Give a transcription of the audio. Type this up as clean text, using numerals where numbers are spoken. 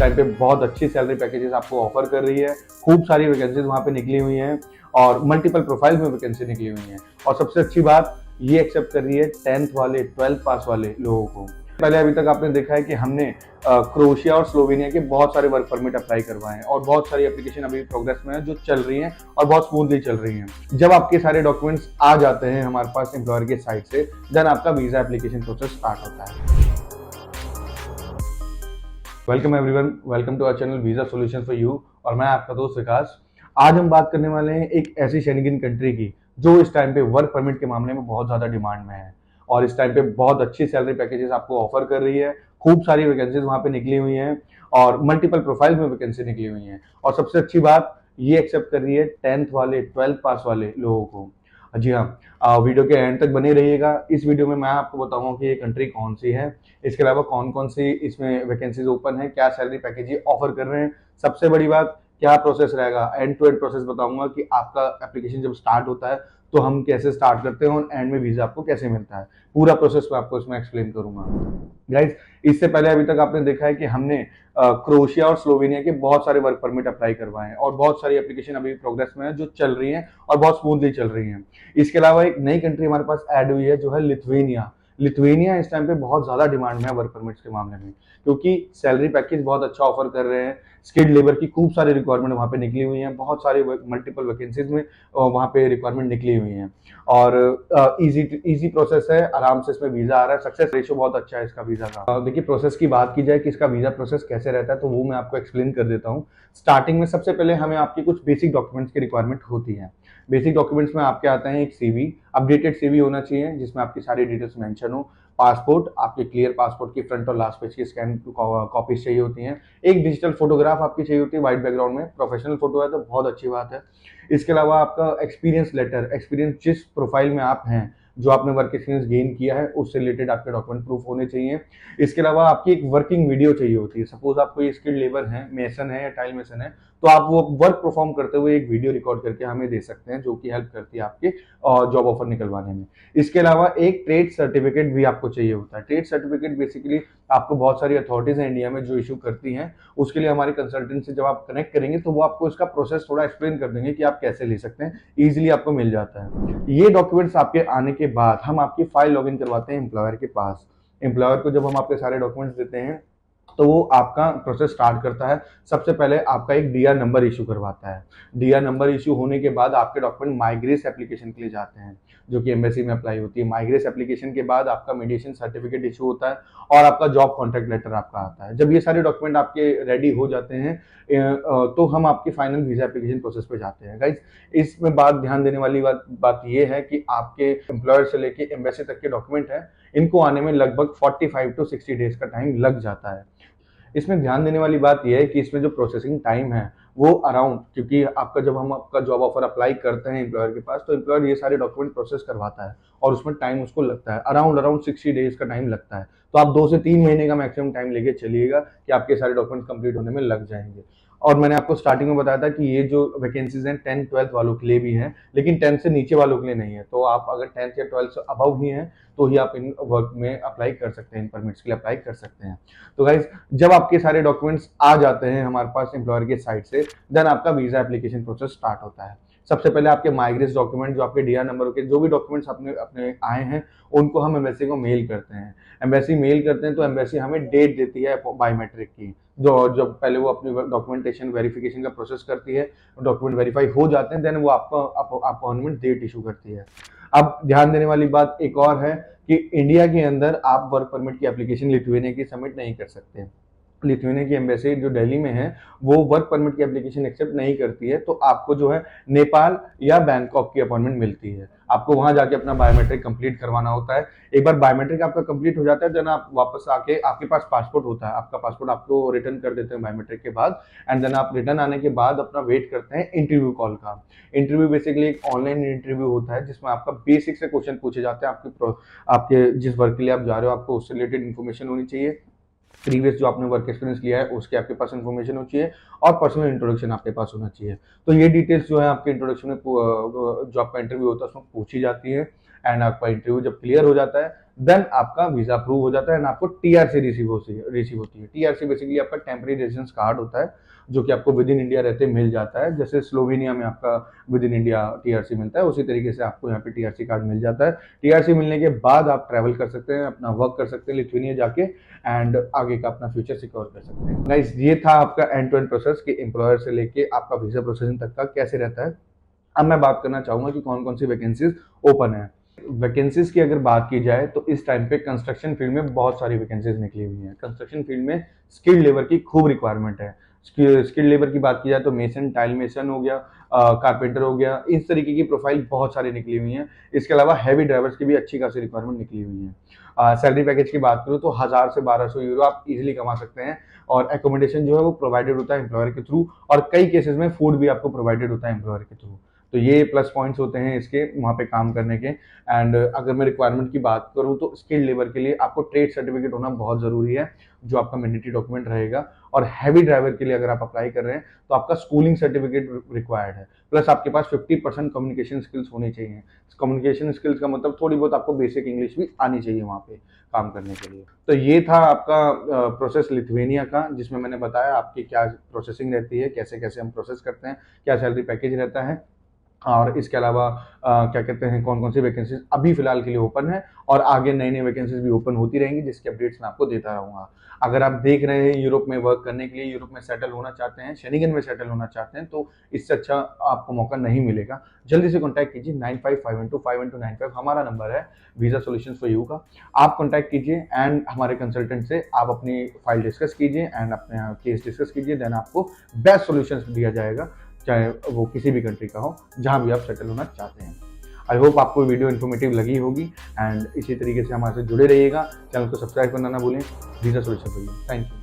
Time पे बहुत अच्छी सैलरी पैकेजेस आपको ऑफर कर रही है। खूब सारी वैकेंसीज वहाँ पे निकली हुई हैं और मल्टीपल प्रोफाइल में वैकेंसी निकली हुई हैं। और सबसे अच्छी बात ये एक्सेप्ट कर रही है 10th वाले 12th पास वाले लोगों को। पहले अभी तक आपने देखा है कि हमने क्रोएशिया और स्लोवेनिया के बहुत सारे वर्क परमिट अप्लाई करवाए हैं और बहुत सारी एप्लीकेशन अभी प्रोग्रेस में है जो चल रही हैं और बहुत स्मूथली चल रही हैं। जब आपके सारे डॉक्यूमेंट्स आ जाते हैं हमारे पास एम्प्लॉयर के साइड से, देन आपका वीजा एप्लीकेशन प्रोसेस स्टार्ट होता है। Welcome everyone, welcome to our channel visa solutions for you और मैं आपका दोस्त विकास। आज हम बात करने वाले हैं एक ऐसी शेंगेन कंट्री की जो इस टाइम पे वर्क परमिट के मामले में बहुत ज्यादा डिमांड में है और इस टाइम पे बहुत अच्छी सैलरी पैकेजेस आपको ऑफर कर रही है। खूब सारी वैकेंसीज वहाँ पे निकली हुई हैं और मल्टीपल प्रोफाइल में वैकेंसी निकली हुई हैं। और सबसे अच्छी बात ये एक्सेप्ट कर रही है 10th वाले 12th पास वाले लोगों को। जी हाँ, वीडियो के एंड तक बने रहिएगा। इस वीडियो में मैं आपको बताऊंगा कि ये कंट्री कौन सी है, इसके अलावा कौन कौन सी इसमें वैकेंसीज ओपन है, क्या सैलरी पैकेज ये ऑफर कर रहे हैं, सबसे बड़ी बात क्या प्रोसेस रहेगा, एंड टू एंड प्रोसेस बताऊंगा कि आपका एप्लीकेशन जब स्टार्ट होता है तो हम कैसे स्टार्ट करते हैं और एंड में वीजा आपको कैसे मिलता है। पूरा प्रोसेस मैं आपको इसमें एक्सप्लेन करूंगा। गाइज, इससे पहले अभी तक आपने देखा है कि हमने क्रोएशिया और स्लोवेनिया के बहुत सारे वर्क परमिट अप्लाई करवाए हैं और बहुत सारी एप्लीकेशन अभी प्रोग्रेस में है जो चल रही हैं और बहुत स्मूथली चल रही हैं। इसके अलावा एक नई कंट्री हमारे पास ऐड हुई है जो है लिथुआनिया। लिथुआनिया इस टाइम पे बहुत ज्यादा डिमांड में है वर्क परमिट्स के मामले में, क्योंकि सैलरी पैकेज बहुत अच्छा ऑफर कर रहे हैं। स्किल्ड लेबर की खूब सारी रिक्वायरमेंट वहाँ पे निकली हुई है, बहुत सारे मल्टीपल वैकेंसीज में वहाँ पे रिक्वायरमेंट निकली हुई है और इजी प्रोसेस है, आराम से इसमें वीजा आ रहा है। सक्सेस रेशियो बहुत अच्छा है इसका वीजा का। देखिए, प्रोसेस की बात की जाए कि इसका वीजा प्रोसेस कैसे रहता है तो वो मैं आपको एक्सप्लेन कर देता हूँ। स्टार्टिंग में सबसे पहले हमें आपकी कुछ बेसिक डॉक्यूमेंट्स की रिक्वायरमेंट होती है। बेसिक डॉक्यूमेंट्स में आपके आते हैं एक सीवी, अपडेटेड सीवी होना चाहिए जिसमें आपकी सारी डिटेल्स मेंशन हो। पासपोर्ट, आपके क्लियर पासपोर्ट की फ्रंट और लास्ट पेज की स्कैन कॉपीज चाहिए होती हैं। एक डिजिटल फोटोग्राफ आपकी चाहिए होती है व्हाइट बैकग्राउंड में। प्रोफेशनल फोटो है तो बहुत अच्छी बात है। इसके अलावा आपका एक्सपीरियंस लेटर, एक्सपीरियंस जिस प्रोफाइल में आप हैं, जो आपने वर्क एक्सपीरियंस गेन किया है उससे रिलेटेड आपके डॉक्यूमेंट प्रूफ होने चाहिए। इसके अलावा आपकी एक वर्किंग वीडियो चाहिए होती है। सपोज आप कोई स्किल्ड लेबर है, मेसन है या टाइल मेसन है, तो आप वो वर्क परफॉर्म करते हुए एक वीडियो रिकॉर्ड करके हमें दे सकते हैं जो कि हेल्प करती है आपके जॉब ऑफर निकलवाने में। इसके अलावा एक ट्रेड सर्टिफिकेट भी आपको चाहिए होता है। ट्रेड सर्टिफिकेट बेसिकली आपको बहुत सारी अथॉरिटीज हैं इंडिया में जो इशू करती हैं। उसके लिए हमारे कंसल्टेंट से जब आप कनेक्ट करेंगे तो वो आपको इसका प्रोसेस थोड़ा एक्सप्लेन कर देंगे कि आप कैसे ले सकते हैं। इजीली आपको मिल जाता है। ये डॉक्यूमेंट्स आपके आने के बाद हम आपकी फाइल लॉगिन करवाते हैं एम्प्लॉयर के पास। एम्प्लॉयर को जब हम आपके सारे डॉक्यूमेंट्स देते हैं तो वो आपका प्रोसेस स्टार्ट करता है। सबसे पहले आपका एक डीआर नंबर इशू करवाता है। डीआर नंबर इशू होने के बाद आपके डॉक्यूमेंट माइग्रेस एप्लीकेशन के लिए जाते हैं जो कि एम्बेसी में अप्लाई होती है। माइग्रेस एप्लीकेशन के बाद आपका मेडिसिन सर्टिफिकेट इशू होता है और आपका जॉब कॉन्ट्रैक्ट लेटर आपका आता है। जब ये सारे डॉक्यूमेंट आपके रेडी हो जाते हैं तो हम आपकी फाइनल वीजा एप्लीकेशन प्रोसेस पे जाते हैं। गाइज, इसमें बात ध्यान देने वाली बात ये है कि आपके एम्प्लॉयर से लेके एम्बेसी तक के डॉक्यूमेंट है, इनको आने में लगभग 45 to 60 डेज का टाइम लग जाता है। इसमें ध्यान देने वाली बात यह है कि इसमें जो प्रोसेसिंग टाइम है वो अराउंड, क्योंकि आपका जब हम आपका जॉब ऑफर अप्लाई करते हैं एम्प्लॉयर के पास तो एम्प्लॉयर ये सारे डॉक्यूमेंट प्रोसेस करवाता है और उसमें टाइम उसको लगता है अराउंड 60 डेज का टाइम लगता है। तो आप 2 से 3 महीने का मैक्सिमम टाइम लेके चलिएगा कि आपके सारे डॉक्यूमेंट कंप्लीट होने में लग जाएंगे। और मैंने आपको स्टार्टिंग में बताया था कि ये जो वैकेंसीज हैं 10th-12th वालों के लिए भी हैं, लेकिन 10th से नीचे वालों के लिए नहीं है। तो आप अगर 10th या 12th से अबव ही हैं तो ही आप इन वर्क में अप्लाई कर सकते हैं, इन परमिट्स के लिए अप्लाई कर सकते हैं। तो गाइज, जब आपके सारे डॉक्यूमेंट्स आ जाते हैं हमारे पास एम्प्लॉयर के साइड से, देन आपका वीजा एप्लीकेशन प्रोसेस स्टार्ट होता है। सबसे पहले आपके माइग्रेस डॉक्यूमेंट, जो आपके डीआर नंबर के जो भी डॉक्यूमेंट्स अपने अपने आए हैं उनको हम एम्बेसी को मेल करते हैं। एम्बेसी मेल करते हैं तो एम्बेसी हमें डेट देती है बायोमेट्रिक की, जो जब पहले वो अपनी डॉक्यूमेंटेशन वेरिफिकेशन का प्रोसेस करती है, डॉक्यूमेंट वेरीफाई हो जाते हैं, देन वो आपको अपॉइंटमेंट डेट इशू करती है। अब ध्यान देने वाली बात एक और है कि इंडिया के अंदर आप वर्क परमिट की एप्लीकेशन लिथुआनिया की सबमिट नहीं कर सकते। लिथुआनिया की एम्बेसी जो दिल्ली में है वो वर्क परमिट की एप्लीकेशन एक्सेप्ट नहीं करती है, तो आपको जो है नेपाल या बैंकॉक की अपॉइंटमेंट मिलती है। आपको वहां जाके अपना बायोमेट्रिक कंप्लीट करवाना होता है। एक बार बायोमेट्रिक आपका कंप्लीट हो जाता है देन आप वापस आके, आपके पास पासपोर्ट होता है, आपका पासपोर्ट आपको रिटर्न कर देते हैं बायोमेट्रिक के बाद, एंड देन आप रिटर्न आने के बाद अपना वेट करते हैं इंटरव्यू कॉल का। इंटरव्यू बेसिकली एक ऑनलाइन इंटरव्यू होता है जिसमें आपका बेसिक से क्वेश्चन पूछे जाते हैं। आपके जिस वर्क के लिए आप जा रहे हो आपको उससे रिलेटेड इन्फॉर्मेशन होनी चाहिए। प्रीवियस जो आपने वर्क एक्सपीरियंस लिया है उसके आपके पास इन्फॉर्मेशन होनी चाहिए और पर्सनल इंट्रोडक्शन आपके पास होना चाहिए। तो ये डिटेल्स जो है आपके इंट्रोडक्शन में जो आपका इंटरव्यू होता है उसमें पूछी जाती है। एंड आपका इंटरव्यू जब क्लियर हो जाता है देन आपका वीजा अप्रूव हो जाता है एंड आपको टीआरसी रिसीव होती है। टीआरसी बेसिकली आपका टेम्परेरी रेजिडेंस कार्ड होता है जो कि आपको विद इन इंडिया रहते मिल जाता है। जैसे स्लोवेनिया में आपका विद इन इंडिया टीआरसी मिलता है, उसी तरीके से आपको यहाँ पे टीआरसी कार्ड मिल जाता है। टीआरसी मिलने के बाद आप ट्रैवल कर सकते हैं, अपना वर्क कर सकते हैं लिथुआनिया जाके एंड आगे का अपना फ्यूचर सिक्योर कर सकते हैं। गाइस, ये था आपका एंड टू एंड प्रोसेस कि एम्प्लॉयर से लेके आपका वीजा प्रोसेसिंग तक का कैसे रहता है। अब मैं बात करना चाहूंगा कि कौन कौन सी वैकेंसीज ओपन है। वैकेंसीज की अगर बात की जाए तो इस टाइम पे कंस्ट्रक्शन फील्ड में बहुत सारी वैकेंसीज निकली हुई हैं। कंस्ट्रक्शन फील्ड में स्किल्ड लेबर की खूब रिक्वायरमेंट है। स्किल्ड लेबर की बात की जाए तो मेसन, टाइल मेसन हो गया, कारपेंटर हो गया, इस तरीके की प्रोफाइल बहुत सारी निकली हुई हैं। इसके अलावा हैवी ड्राइवर्स की भी अच्छी खासी रिक्वायरमेंट निकली हुई है। सैलरी पैकेज की बात करूँ तो 1000 से 1200 यूरो आप इजीली कमा सकते हैं और एकोमोडेशन जो है वो प्रोवाइडेड होता है एम्प्लॉयर के थ्रू और कई केसेस में फूड भी आपको प्रोवाइडेड होता है एम्प्लॉयर के थ्रू। तो ये प्लस पॉइंट्स होते हैं इसके वहाँ पे काम करने के। एंड अगर मैं रिक्वायरमेंट की बात करूँ तो स्किल्ड लेबर के लिए आपको ट्रेड सर्टिफिकेट होना बहुत ज़रूरी है जो आपका मैंडेटरी डॉक्यूमेंट रहेगा। और हैवी ड्राइवर के लिए अगर आप अप्लाई कर रहे हैं तो आपका स्कूलिंग सर्टिफिकेट रिक्वायर्ड है, प्लस आपके पास 50% कम्युनिकेशन स्किल्स होनी चाहिए। कम्युनिकेशन स्किल्स का मतलब थोड़ी बहुत आपको बेसिक इंग्लिश भी आनी चाहिए वहाँ पे काम करने के लिए। तो ये था आपका प्रोसेस लिथुआनिया का, जिसमें मैंने बताया आपकी क्या प्रोसेसिंग रहती है, कैसे कैसे हम प्रोसेस करते हैं, क्या सैलरी पैकेज रहता है और इसके अलावा क्या कहते हैं कौन कौन सी वैकेंसीज अभी फिलहाल के लिए ओपन है और आगे नई नई वैकेंसीज भी ओपन होती रहेंगी जिसकी अपडेट्स मैं आपको देता रहूँगा। अगर आप देख रहे हैं यूरोप में वर्क करने के लिए, यूरोप में सेटल होना चाहते हैं, शेनिगन में सेटल होना चाहते हैं, तो इससे अच्छा आपको मौका नहीं मिलेगा। जल्दी से कॉन्टैक्ट कीजिए 9551251295 हमारा नंबर है वीजा सॉल्यूशंस फॉर यू का। आप कॉन्टैक्ट कीजिए एंड हमारे कंसल्टेंट से आप अपनी फाइल डिस्कस कीजिए एंड अपने केस डिस्कस कीजिए, देन आपको बेस्ट सॉल्यूशंस दिया जाएगा, चाहे वो किसी भी कंट्री का हो, जहां भी आप सेटल होना चाहते हैं। आई होप आपको वीडियो इन्फॉर्मेटिव लगी होगी एंड इसी तरीके से हमारे से जुड़े रहिएगा। चैनल को सब्सक्राइब करना ना भूलें। Visa solution for you. Thank you.